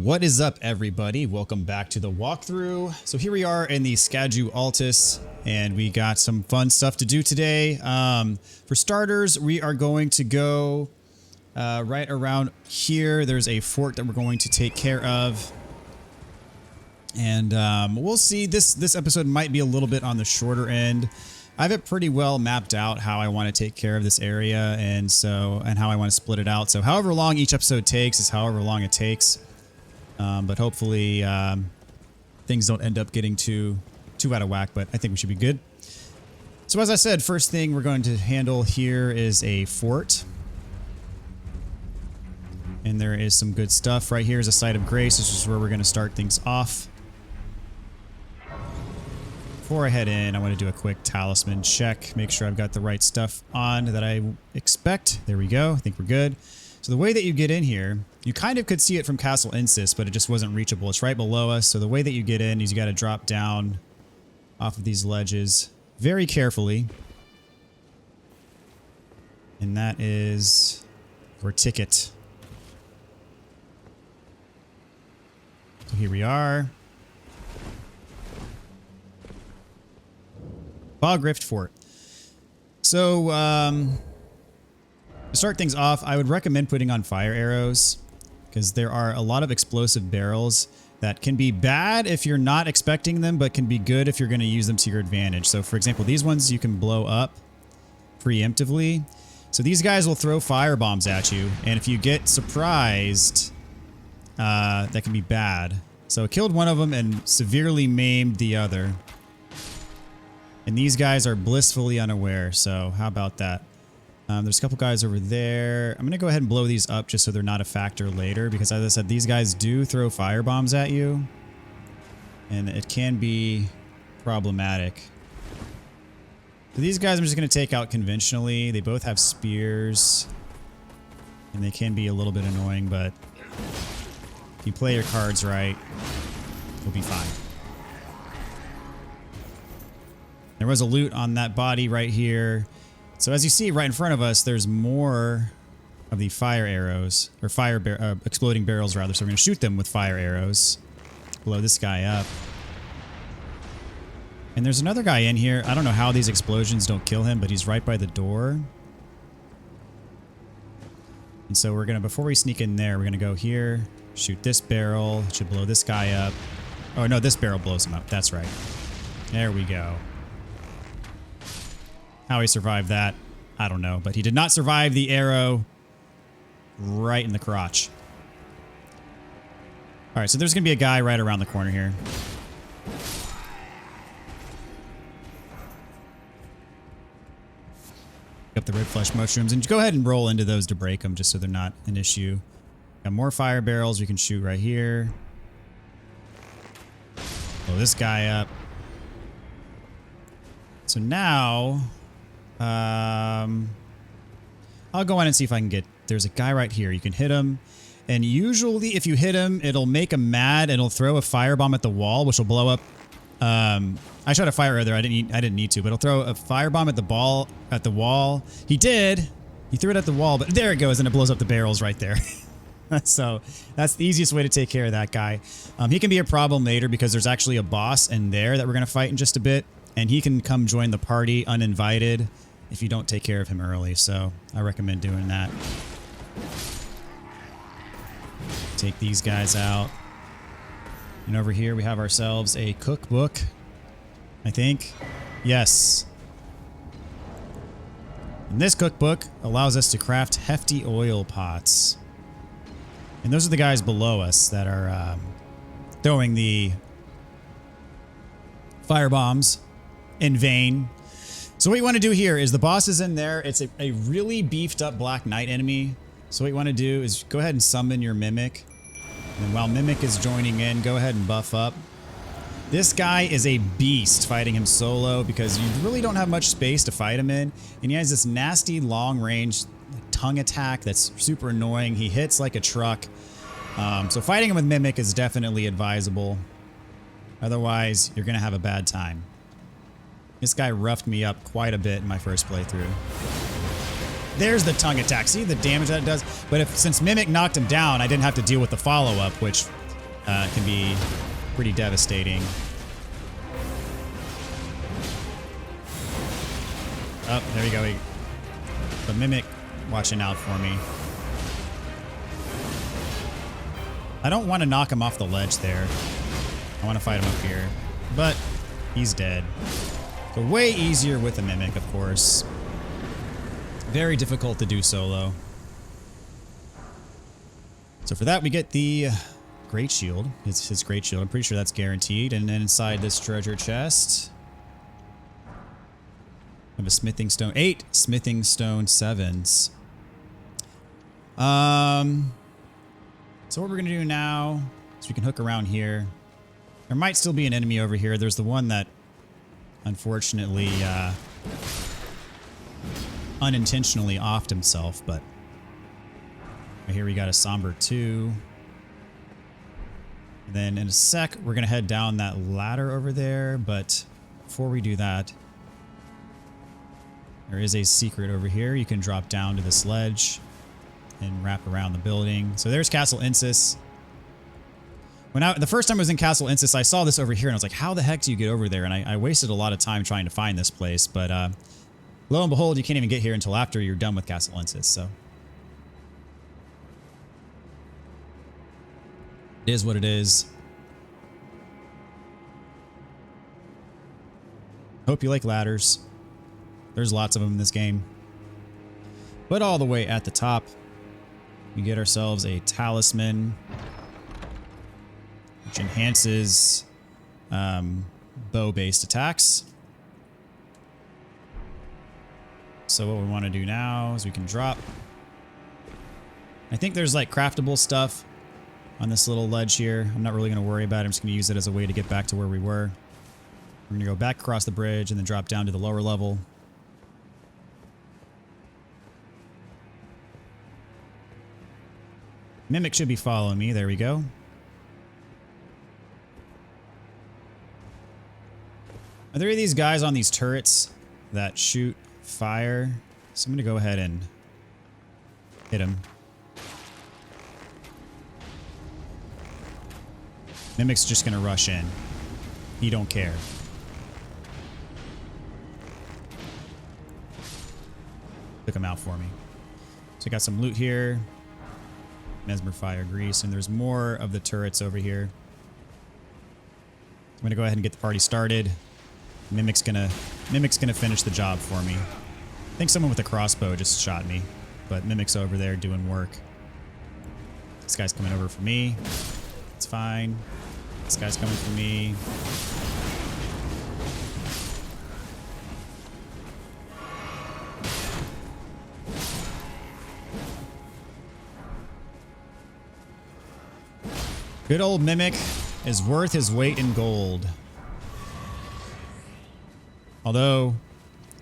What is up, everybody? Welcome back to the walkthrough. So here we are in the Scadu Altus, and we got some fun stuff to do today. For starters, we are going to go right around here. There's a fort that we're going to take care of. And we'll see. This episode might be a little bit on the shorter end. I have it pretty well mapped out how I want to take care of this area and how I want to split it out. So however long each episode takes is however long it takes. But hopefully things don't end up getting too out of whack, but I think we should be good. So as I said, first thing we're going to handle here is a fort. And there is some good stuff. Right here is a site of grace. This is where we're going to start things off. Before I head in, I want to do a quick talisman check. Make sure I've got the right stuff on that I expect. There we go. I think we're good. So the way that you get in here, you kind of could see it from Castle Insist, but it just wasn't reachable. It's right below us. So the way that you get in is you got to drop down off of these ledges very carefully. And that is your ticket. So here we are. Bog Rift Fort. So, to start things off, I would recommend putting on fire arrows because there are a lot of explosive barrels that can be bad if you're not expecting them, but can be good if you're going to use them to your advantage. So for example, these ones you can blow up preemptively. So these guys will throw fire bombs at you, and if you get surprised, that can be bad. So it killed one of them and severely maimed the other. And these guys are blissfully unaware, so how about that? There's a couple guys over there. I'm going to go ahead and blow these up just so they're not a factor later, because as I said, these guys do throw fire bombs at you, and it can be problematic. So these guys I'm just going to take out conventionally. They both have spears, and they can be a little bit annoying, but if you play your cards right, you'll be fine. There was a loot on that body right here. So as you see right in front of us, there's more of the fire arrows, or exploding barrels rather. So we're going to shoot them with fire arrows. Blow this guy up. And there's another guy in here. I don't know how these explosions don't kill him, but he's right by the door. And so we're going to, before we sneak in there, we're going to go here, shoot this barrel. It should blow this guy up. Oh no, this barrel blows him up. That's right. There we go. How he survived that, I don't know. But he did not survive the arrow right in the crotch. Alright, so there's going to be a guy right around the corner here. Pick up the red flesh mushrooms. And go ahead and roll into those to break them just so they're not an issue. Got more fire barrels we can shoot right here. Blow this guy up. So now... I'll go in and see if I can get... There's a guy right here. You can hit him. And usually if you hit him, it'll make him mad and it'll throw a firebomb at the wall, which will blow up. I shot a fire arrow there. I didn't need to, but it'll throw a firebomb at the wall. He did. He threw it at the wall, but there it goes, and it blows up the barrels right there. So that's the easiest way to take care of that guy. He can be a problem later because there's actually a boss in there that we're going to fight in just a bit. And he can come join the party uninvited if you don't take care of him early. So I recommend doing that. Take these guys out. And over here we have ourselves a cookbook, I think. Yes. And this cookbook allows us to craft hefty oil pots. And those are the guys below us that are throwing the fire bombs in vain. So what you want to do here is the boss is in there. It's a really beefed up Black Knight enemy. So what you want to do is go ahead and summon your Mimic. And while Mimic is joining in, go ahead and buff up. This guy is a beast fighting him solo because you really don't have much space to fight him in. And he has this nasty long range tongue attack that's super annoying. He hits like a truck. So fighting him with Mimic is definitely advisable. Otherwise, you're going to have a bad time. This guy roughed me up quite a bit in my first playthrough. There's the tongue attack. See the damage that it does? But since Mimic knocked him down, I didn't have to deal with the follow-up, which can be pretty devastating. Oh, there we go. The Mimic watching out for me. I don't want to knock him off the ledge there. I want to fight him up here. But he's dead. So way easier with a Mimic, of course. Very difficult to do solo. So for that, we get the Great Shield. It's his Great Shield. I'm pretty sure that's guaranteed. And then inside this treasure chest, we have a Smithing Stone. 8 Smithing Stone 7s. So what we're going to do now is we can hook around here. There might still be an enemy over here. There's the one that unfortunately unintentionally offed himself, but right here we got a Somber 2. And then in a sec, we're going to head down that ladder over there, but before we do that, there is a secret over here. You can drop down to this ledge and wrap around the building. So there's Castle Insis. The first time I was in Castle Insis, I saw this over here and I was like, how the heck do you get over there? And I wasted a lot of time trying to find this place, but lo and behold, you can't even get here until after you're done with Castle Insis, so. It is what it is. Hope you like ladders. There's lots of them in this game. But all the way at the top, we get ourselves a talisman, which enhances bow-based attacks. So what we want to do now is we can drop. I think there's like craftable stuff on this little ledge here. I'm not really going to worry about it. I'm just going to use it as a way to get back to where we were. We're going to go back across the bridge and then drop down to the lower level. Mimic should be following me. There we go. Are there these guys on these turrets that shoot fire? So I'm going to go ahead and hit him. Mimic's just going to rush in. He don't care. Took him out for me. So I got some loot here. Mesmer Fire Grease, and there's more of the turrets over here. I'm gonna go ahead and get the party started. Mimic's gonna finish the job for me. I think someone with a crossbow just shot me, but Mimic's over there doing work. This guy's coming over for me. It's fine. This guy's coming for me. Good old Mimic is worth his weight in gold. Although,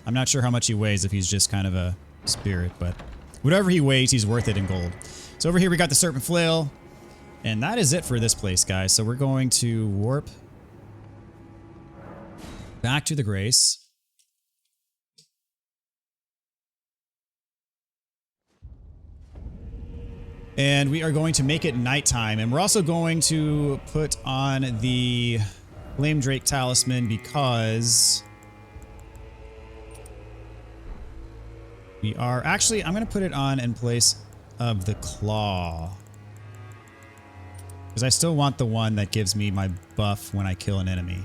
I'm not sure how much he weighs if he's just kind of a spirit, but whatever he weighs, he's worth it in gold. So over here we got the Serpent Flail, and that is it for this place, guys. So we're going to warp back to the Grace. And we are going to make it nighttime. And we're also going to put on the Flame Drake Talisman because we are... Actually, I'm going to put it on in place of the Claw. Because I still want the one that gives me my buff when I kill an enemy.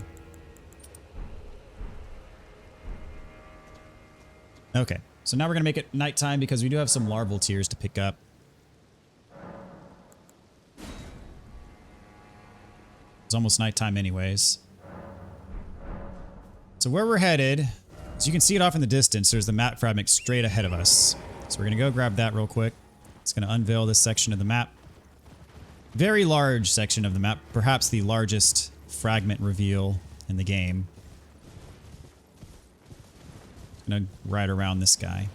Okay, so now we're going to make it nighttime because we do have some larval tears to pick up. It's almost nighttime anyways. So where we're headed, as you can see it off in the distance, there's the map fragment straight ahead of us. So we're going to go grab that real quick. It's going to unveil this section of the map. Very large section of the map, perhaps the largest fragment reveal in the game. I'm going to ride around this guy.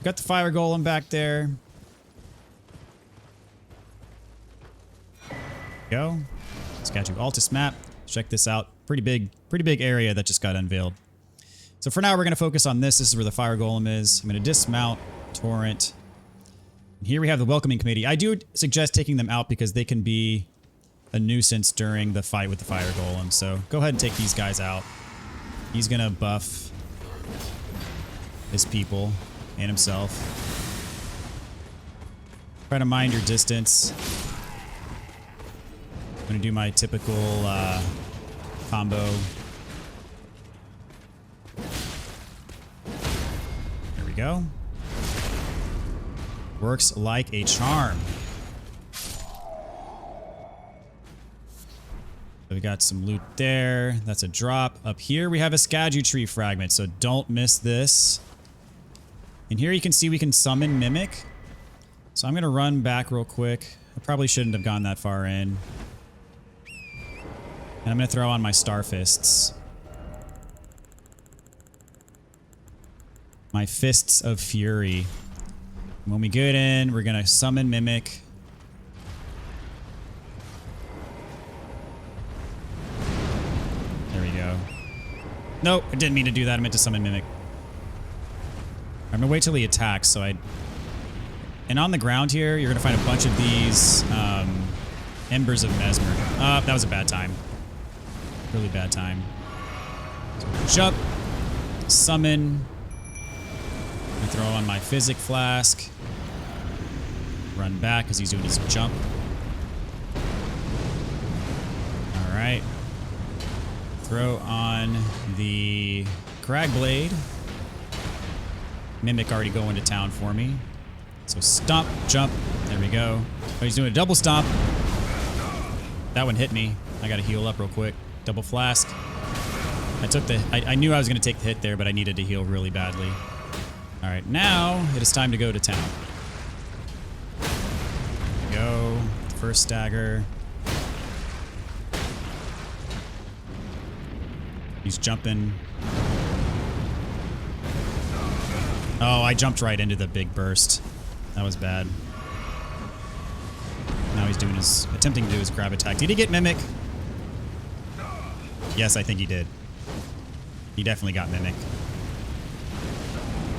Got the fire golem back there. Go. Scadu Altus map. Check this out. Pretty big area that just got unveiled. So for now, we're going to focus on this. This is where the fire golem is. I'm going to dismount, torrent, Here we have the welcoming committee. I do suggest taking them out because they can be a nuisance during the fight with the fire golem. So go ahead and take these guys out. He's going to buff his people and himself. Try to mind your distance. I'm going to do my typical combo. There we go. Works like a charm. So we got some loot there. That's a drop. Up here we have a Scadu tree fragment, so don't miss this. And here you can see we can summon Mimic. So I'm going to run back real quick. I probably shouldn't have gone that far in. And I'm going to throw on my Star Fists. My Fists of Fury. When we get in, we're going to summon Mimic. There we go. Nope, I didn't mean to do that. I meant to summon Mimic. I'm going to wait till he attacks, so I... And on the ground here, you're going to find a bunch of these Embers of Mesmer. That was a bad time. Really bad time. So jump. Summon. I throw on my Physic Flask. Run back because he's doing his jump. Alright. Throw on the Crag Blade. Mimic already going to town for me. So stomp, jump. There we go. Oh, he's doing a double stomp. That one hit me. I gotta heal up real quick. Double flask. I knew I was gonna take the hit there, but I needed to heal really badly. Alright, now it is time to go to town. There we go. First stagger. He's jumping. Oh, I jumped right into the big burst. That was bad. Now he's doing attempting to do his grab attack. Did he get Mimic? Yes, I think he did. He definitely got Mimic.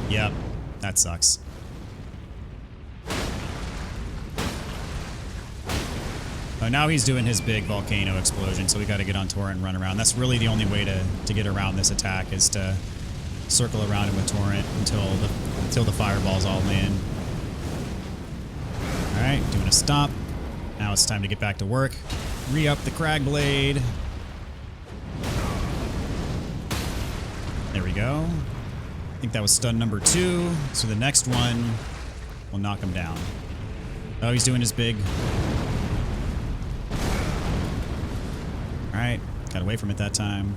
Yep, that sucks. Oh, now he's doing his big volcano explosion, so we got to get on Torrent and run around. That's really the only way to get around this attack, is to circle around him with Torrent until the fireballs all land. Alright, doing a stomp. Now it's time to get back to work. Re-up the Crag Blade. There we go. I think that was stun number 2. So the next one will knock him down. Oh, he's doing his big. Alright, got away from it that time.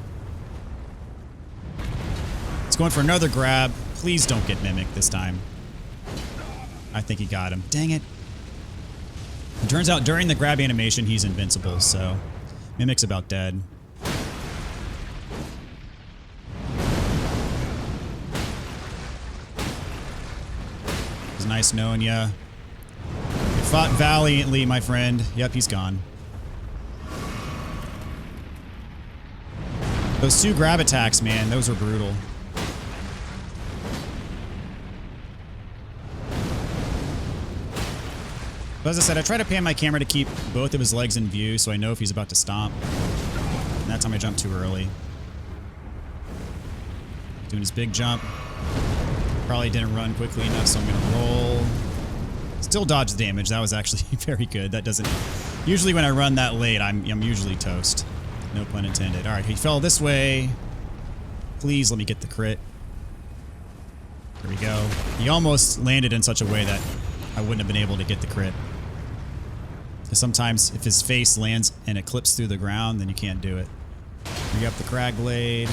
He's going for another grab. Please don't get Mimic this time. I think he got him. Dang it. It turns out during the grab animation, he's invincible, so Mimic's about dead. It was nice knowing ya. You fought valiantly, my friend. Yep, he's gone. Those 2 grab attacks, man, those were brutal. But as I said, I try to pan my camera to keep both of his legs in view so I know if he's about to stomp. And that time I jumped too early. Doing his big jump. Probably didn't run quickly enough, so I'm going to roll. Still dodge the damage. That was actually very good. That doesn't... Usually when I run that late, I'm usually toast. No pun intended. Alright, he fell this way. Please let me get the crit. There we go. He almost landed in such a way that I wouldn't have been able to get the crit. Because sometimes if his face lands and it clips through the ground, then you can't do it. Re up the Crag Blade.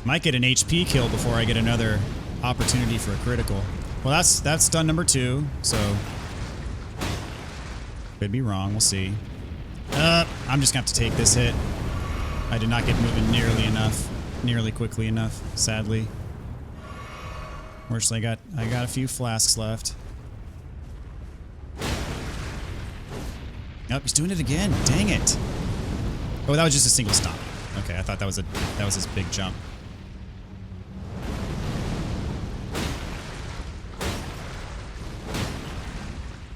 Might get an HP kill before I get another opportunity for a critical. Well, that's stun number 2, so could be wrong. We'll see. I'm just gonna have to take this hit. I did not get moving nearly quickly enough, sadly. Fortunately, I got a few flasks left. Nope, he's doing it again. Dang it. Oh, that was just a single stop. Okay, I thought that was his big jump.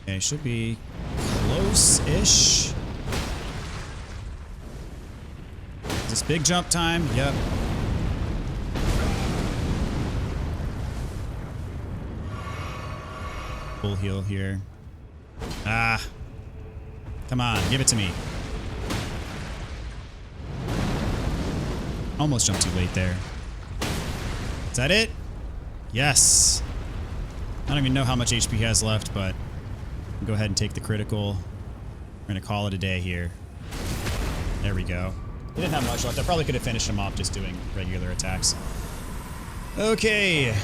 Okay, should be close-ish. Is this big jump time? Yep. Full heal here. Ah. Come on, give it to me. Almost jumped too late there. Is that it? Yes. I don't even know how much HP he has left, but go ahead and take the critical. We're going to call it a day here. There we go. He didn't have much left. I probably could have finished him off just doing regular attacks. Okay.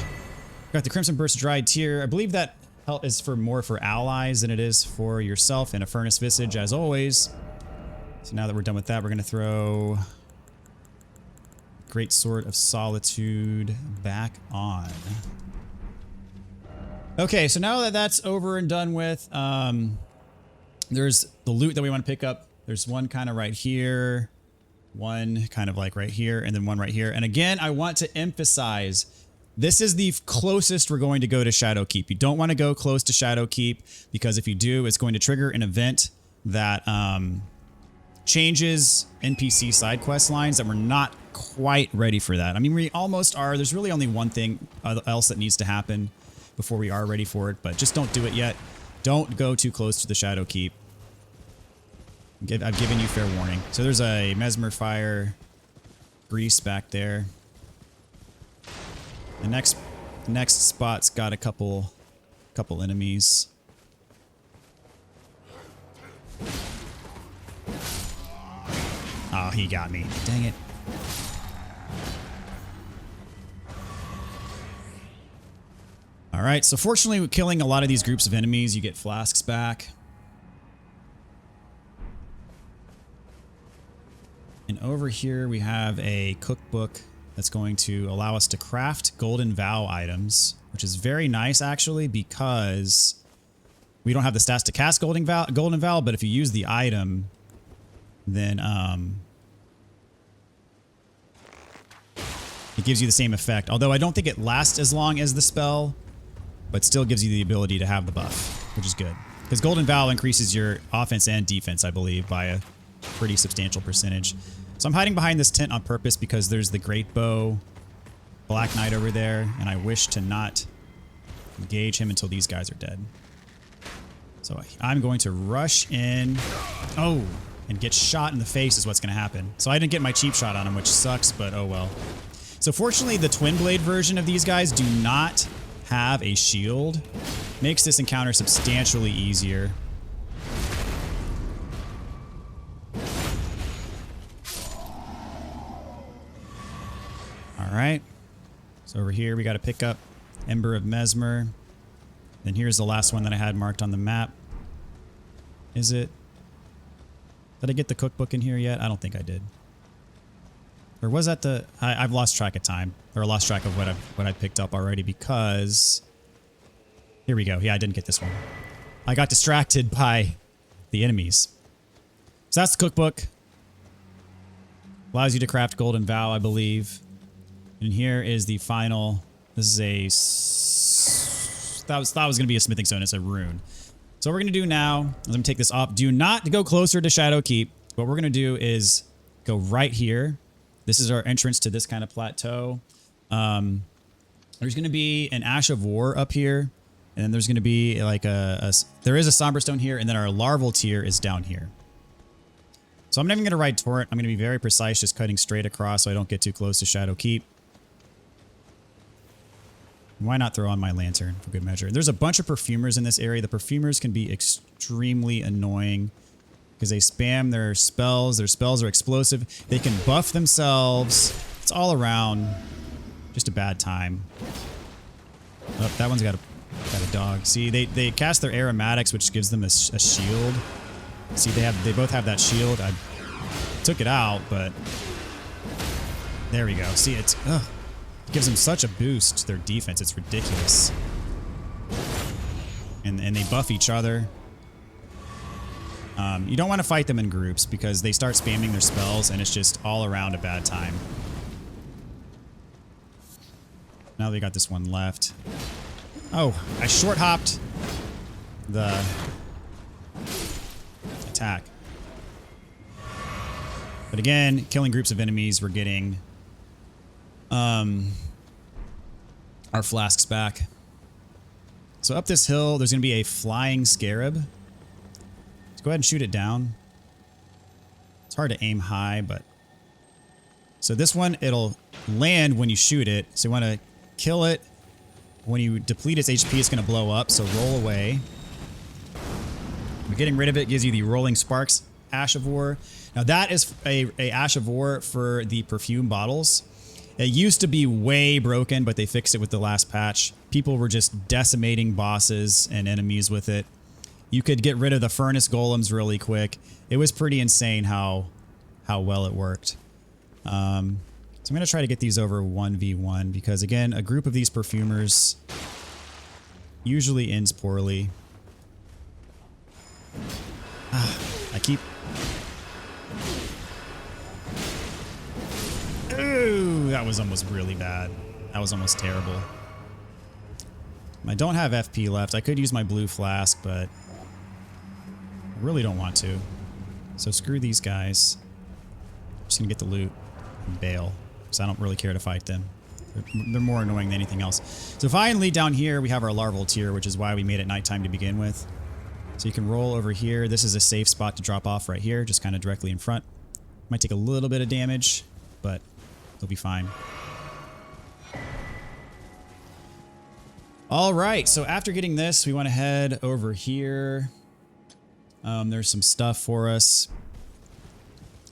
Got the Crimson Burst Dried Tear. I believe that is more for allies than it is for yourself, and a Furnace Visage as always. So now that we're done with that, we're going to throw Great Sword of Solitude back on. Okay, so now that that's over and done with, there's the loot that we want to pick up. There's one kind of right here, one kind of like right here, and then one right here. And again, I want to emphasize, this is the closest we're going to go to Shadowkeep. You don't want to go close to Shadowkeep, because if you do, it's going to trigger an event that changes NPC side quest lines that we're not quite ready for that. I mean, we almost are. There's really only one thing else that needs to happen before we are ready for it, but just don't do it yet. Don't go too close to the Shadowkeep. I've given you fair warning. So there's a Mesmer Fire Grease back there. The next spot's got a couple enemies. Oh, he got me. Dang it. All right, so fortunately, with killing a lot of these groups of enemies, you get flasks back. And over here, we have a cookbook that's going to allow us to craft Golden Vow items, which is very nice, actually, because we don't have the stats to cast Golden Vow, but if you use the item, then it gives you the same effect. Although I don't think it lasts as long as the spell, but still gives you the ability to have the buff, which is good. Because Golden Vow increases your offense and defense, I believe, by a pretty substantial percentage. So I'm hiding behind this tent on purpose because there's the Great Bow Black Knight over there, and I wish to not engage him until these guys are dead. So I'm going to rush in. Oh, and get shot in the face is what's going to happen. So I didn't get my cheap shot on him, which sucks, but oh well. So fortunately, the Twin Blade version of these guys do not have a shield. Makes this encounter substantially easier. Alright. So over here we got to pick up Ember of Mesmer. Then here's the last one that I had marked on the map. Is it? Did I get the cookbook in here yet? I don't think I did. Or was that the... I've lost track of time. Or lost track of what I picked up already because... Here we go. Yeah, I didn't get this one. I got distracted by the enemies. So that's the cookbook. Allows you to craft Golden Vow, I believe. And here is the final... This is a... Thought it was going to be a smithing stone. It's a rune. So what we're going to do now is I'm going to take this off. Do not go closer to Shadowkeep. What we're going to do is go right here. This is our entrance to this kind of plateau. There's going to be an Ash of War up here. And then there's going to be like there is a Somber Stone here. And then our larval tier is down here. So I'm not even going to ride Torrent. I'm going to be very precise, just cutting straight across so I don't get too close to Shadowkeep. Why not throw on my lantern for good measure? There's a bunch of perfumers in this area. The perfumers can be extremely annoying because they spam their spells. Their spells are explosive. They can buff themselves. It's all around just a bad time. Oh, that one's got a dog. See, they cast their aromatics, which gives them a shield. See, they both have that shield. I took it out, but There we go. See, it gives them such a boost to their defense. It's ridiculous. And they buff each other. You don't want to fight them in groups because they start spamming their spells and it's just all around a bad time. Now they got this one left. Oh, I short hopped the attack. But again, killing groups of enemies, we're getting our flasks back. So up this hill, there's going to be a flying scarab. Let's go ahead and shoot it down. It's hard to aim high, but... So this one, it'll land when you shoot it. So you want to kill it. When you deplete its HP, it's going to blow up, so roll away. But getting rid of it gives you the Rolling Sparks Ash of War. Now that is a Ash of War for the perfume bottles. It used to be way broken, but they fixed it with the last patch. People were just decimating bosses and enemies with it. You could get rid of the furnace golems really quick. It was pretty insane how well it worked. So I'm going to try to get these over 1v1 because, again, a group of these perfumers usually ends poorly. I keep... Ooh, that was almost really bad. That was almost terrible. I don't have FP left. I could use my blue flask, but I really don't want to. So screw these guys. I'm just going to get the loot and bail. Because I don't really care to fight them. They're more annoying than anything else. So finally, down here, we have our larval tier, which is why we made it nighttime to begin with. So you can roll over here. This is a safe spot to drop off right here, just kind of directly in front. Might take a little bit of damage, but they'll be fine. All right, so after getting this, we want to head over here. There's some stuff for us.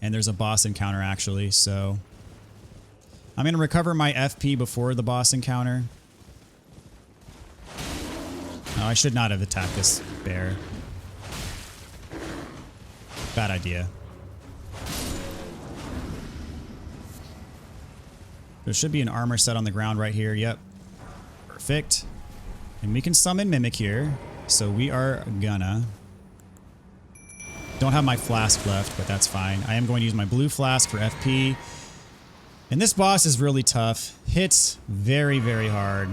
And there's a boss encounter, actually, so... I'm going to recover my FP before the boss encounter. No, I should not have attacked this bear. Bad idea. There should be an armor set on the ground right here. Yep. Perfect. And we can summon Mimic here. So we are gonna... Don't have my flask left, but that's fine. I am going to use my blue flask for FP. And this boss is really tough. Hits very, very hard.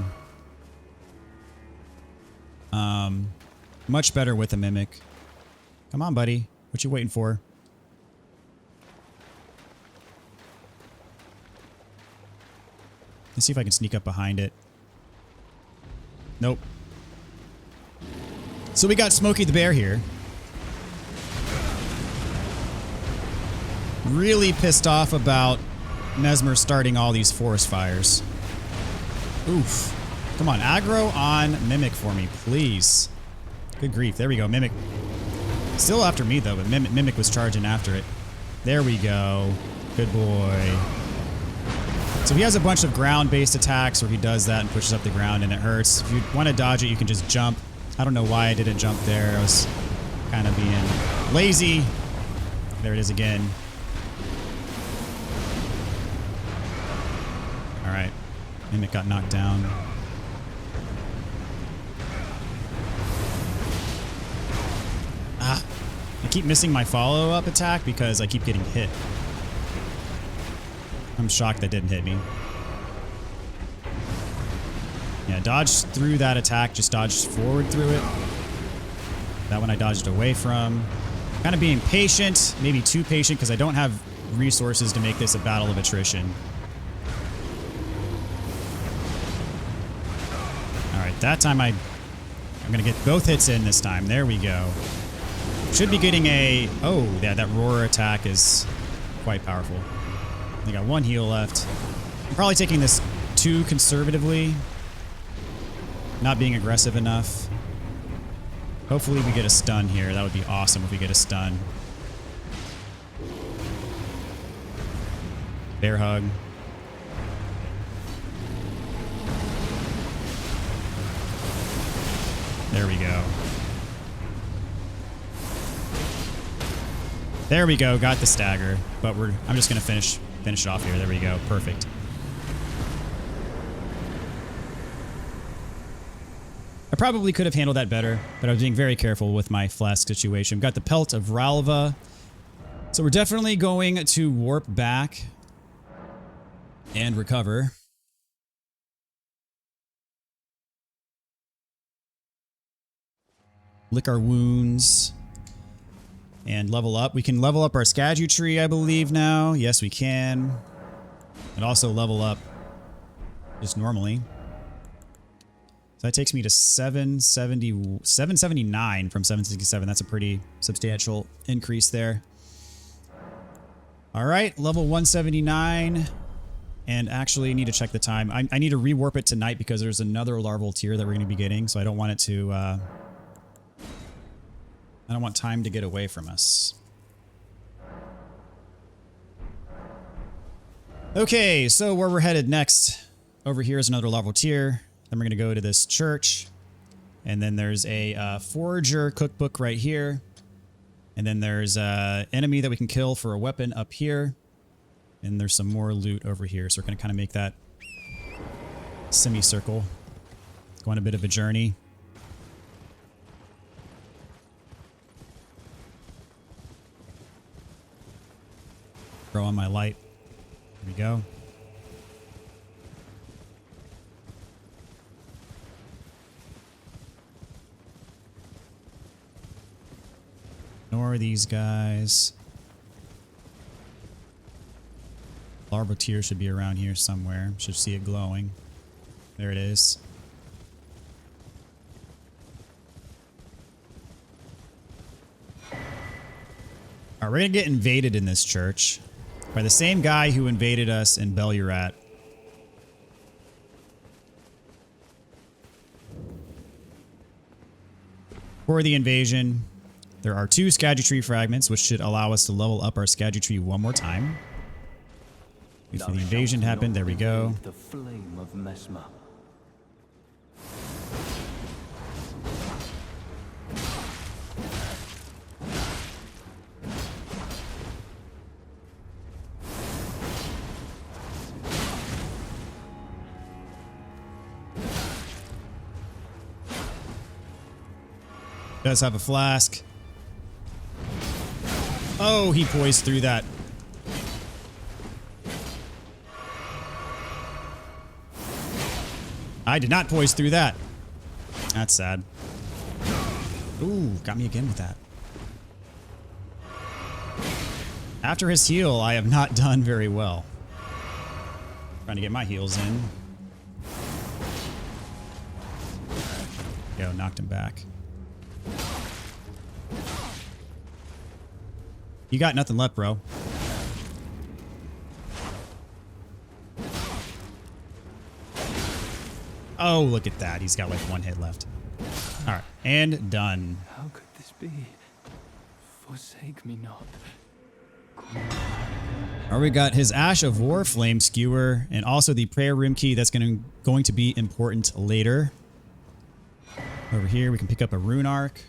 Much better with a Mimic. Come on, buddy. What you waiting for? Let's see if I can sneak up behind it. Nope. So we got Smokey the Bear here. Really pissed off about Mesmer starting all these forest fires. Oof. Come on, aggro on Mimic for me, please. Good grief. There we go. Mimic. Still after me, though, but Mimic was charging after it. There we go. Good boy. So he has a bunch of ground-based attacks where he does that and pushes up the ground and it hurts. If you want to dodge it, you can just jump. I don't know why I didn't jump there. I was kind of being lazy. There it is again. Alright. Mimic got knocked down. Ah. I keep missing my follow-up attack because I keep getting hit. I'm shocked that didn't hit me. Yeah, dodged through that attack, just dodged forward through it. That one I dodged away from. Kind of being patient, maybe too patient because I don't have resources to make this a battle of attrition. Alright, that time I'm going to get both hits in this time. There we go. Should be getting a... Oh, yeah, that roar attack is quite powerful. I got one heal left. I'm probably taking this too conservatively. Not being aggressive enough. Hopefully we get a stun here. That would be awesome if we get a stun. Bear hug. There we go. There we go. Got the stagger. But I'm just going to finish finish it off here. There we go. Perfect. I probably could have handled that better, but I was being very careful with my flask situation. We've got the Pelt of Ralva. So we're definitely going to warp back and recover. Lick our wounds. And level up. We can level up our Scadu tree, I believe, now. Yes, we can. And also level up just normally. So that takes me to 779 from 767. That's a pretty substantial increase there. All right, level 179. And actually need to check the time. I need to rewarp it tonight because there's another larval tier that we're going to be getting. So I don't want it to... I don't want time to get away from us. Okay, so where we're headed next, over here is another larval tier. Then we're going to go to this church. And then there's a Forager cookbook right here. And then there's an enemy that we can kill for a weapon up here. And there's some more loot over here. So we're going to kind of make that semicircle. Go on a bit of a journey. Throw on my light. There we go. Ignore these guys. Larva tier should be around here somewhere. Should see it glowing. There it is. Alright, we're gonna get invaded in this church by the same guy who invaded us in Belurat. For the invasion, there are 2 Scadu tree fragments, which should allow us to level up our Scadu tree one more time. Wait for the invasion to happen. There we go. The flame of Mesmer. Does have a flask. Oh, he poised through that. I did not poise through that. That's sad. Ooh, got me again with that. After his heal, I have not done very well. Trying to get my heals in. Yo, knocked him back. You got nothing left, bro. Oh, look at that. He's got like 1 hit left. All right, and done. How could this be? Forsake me not. All right, we got his Ash of War Flame Skewer and also the prayer room key that's going to be important later. Over here, we can pick up a rune arc.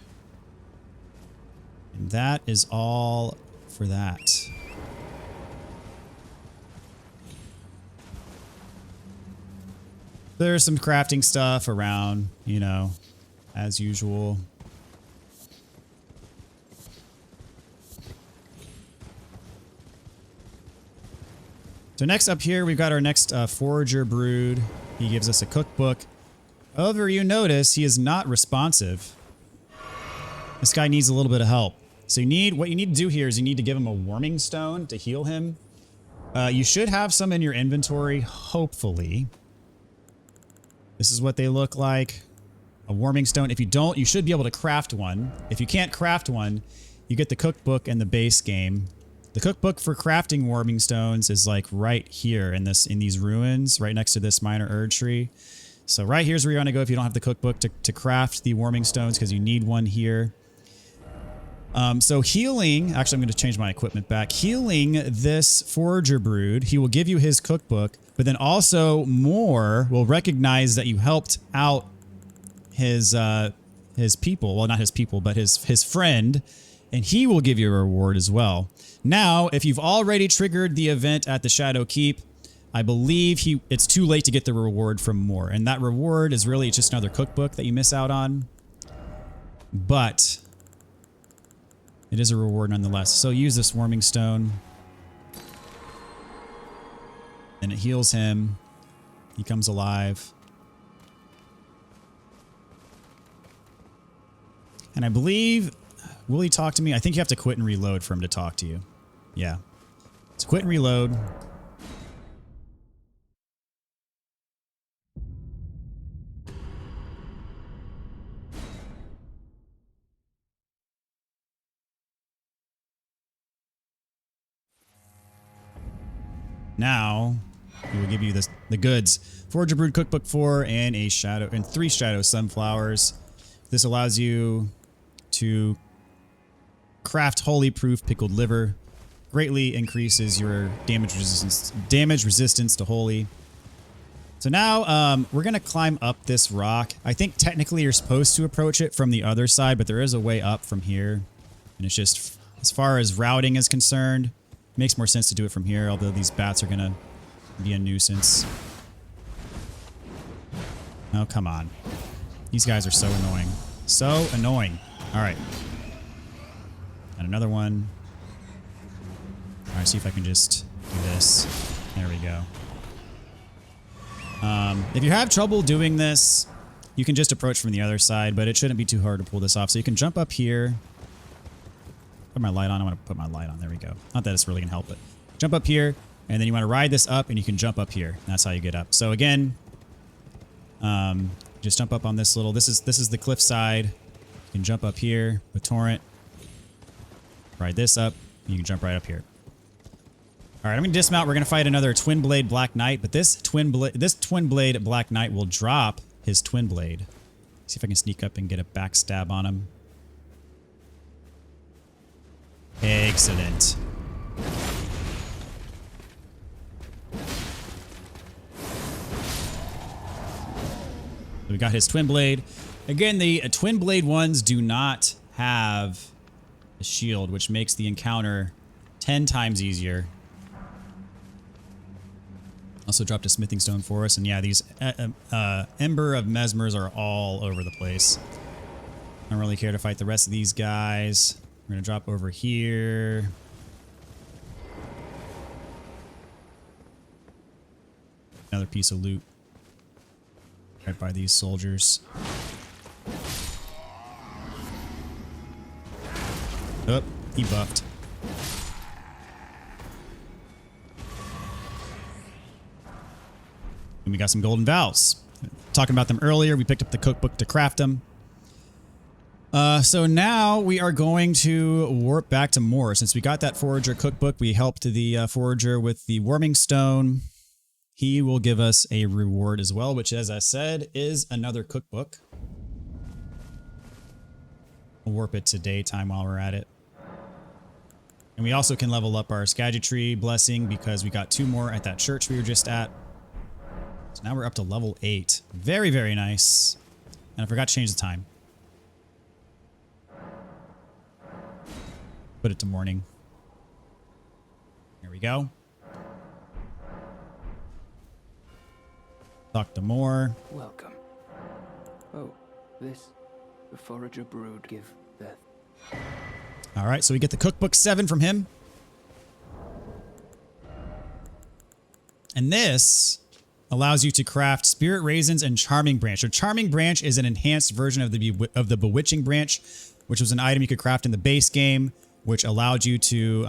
And that is all for that. There's some crafting stuff around, you know, as usual. So next up here, we've got our next Forager brood. He gives us a cookbook. However, you notice he is not responsive. This guy needs a little bit of help. So what you need to do here is you need to give him a warming stone to heal him. You should have some in your inventory, hopefully. This is what they look like. A warming stone. If you don't, you should be able to craft one. If you can't craft one, you get the cookbook and the base game. The cookbook for crafting warming stones is like right here in these ruins, right next to this minor Erdtree. So right here's where you want to go if you don't have the cookbook to craft the warming stones, because you need one here. So healing, actually I'm going to change my equipment back. Healing this Forager brood, he will give you his cookbook, but then also more will recognize that you helped out his people. Well, not his people, but his friend and he will give you a reward as well. Now, if you've already triggered the event at the Shadow Keep, I believe it's too late to get the reward from Moore. And that reward is really just another cookbook that you miss out on. But it is a reward nonetheless. So use this Warming Stone. And it heals him. He comes alive. And I believe... Will he talk to me? I think you have to quit and reload for him to talk to you. Yeah. So quit and reload. Now, he will give you the goods. Forager Brewed Cookbook 4 and 3 Shadow Sunflowers. This allows you to craft Holy Proof Pickled Liver. Greatly increases your damage resistance to Holy. So now we're going to climb up this rock. I think technically you're supposed to approach it from the other side, but there is a way up from here. And it's just, as far as routing is concerned, makes more sense to do it from here, although these bats are going to be a nuisance. Oh, come on. These guys are so annoying. So annoying. All right. And another one. All right, see if I can just do this. There we go. If you have trouble doing this, you can just approach from the other side, but it shouldn't be too hard to pull this off. So you can jump up here. Put my light on. I want to put my light on. There we go. Not that it's really going to help, but jump up here, and then you want to ride this up, and you can jump up here. That's how you get up. So again, just jump up on this little... This is the cliff side. You can jump up here with Torrent. Ride this up. And you can jump right up here. All right, I'm going to dismount. We're going to fight another Twin Blade Black Knight, but this Twin Blade Black Knight will drop his Twin Blade. See if I can sneak up and get a backstab on him. Excellent. We got his Twin Blade. Again, the Twin Blade ones do not have a shield, which makes the encounter 10 times easier. Also dropped a smithing stone for us, and yeah, these Ember of Mesmers are all over the place. I don't really care to fight the rest of these guys. We're gonna drop over here. Another piece of loot. Right by these soldiers. Oh, he buffed. And we got some golden valves. Talking about them earlier, we picked up the cookbook to craft them. So now we are going to warp back to Moore. Since we got that Forager cookbook, we helped the Forager with the Warming Stone. He will give us a reward as well, which, as I said, is another cookbook. We'll warp it to daytime while we're at it. And we also can level up our Scadu Tree blessing because we got 2 more at that church we were just at. So now we're up to level 8. Very, very nice. And I forgot to change the time. Put it to morning. Here we go. Talk to Moore. Welcome. Oh, this, the Forager Brood give death. All right, so we get the cookbook 7 from him. And this allows you to craft Spirit Raisins and Charming Branch. So Charming Branch is an enhanced version of the Bewitching Branch, which was an item you could craft in the base game, which allowed you to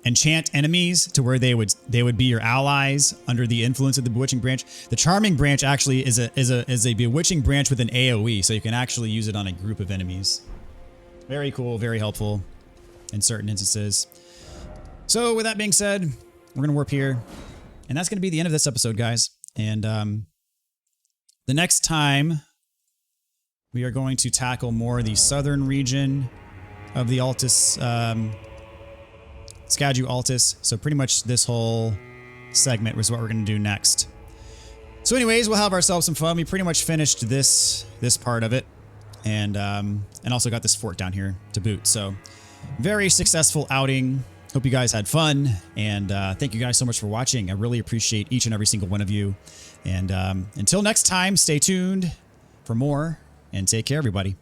enchant enemies to where they would be your allies under the influence of the Bewitching Branch. The Charming Branch actually is a Bewitching Branch with an AoE, so you can actually use it on a group of enemies. Very cool, very helpful in certain instances. So with that being said, we're gonna warp here, and that's gonna be the end of this episode, guys. And the next time we are going to tackle more of the southern region of the Altus, Scadu Altus. So pretty much this whole segment was what we're going to do next. So anyways, we'll have ourselves some fun. We pretty much finished this part of it. and also got this fort down here to boot. So very successful outing. Hope you guys had fun, and thank you guys so much for watching. I really appreciate each and every single one of you. And until next time, stay tuned for more, and take care, everybody.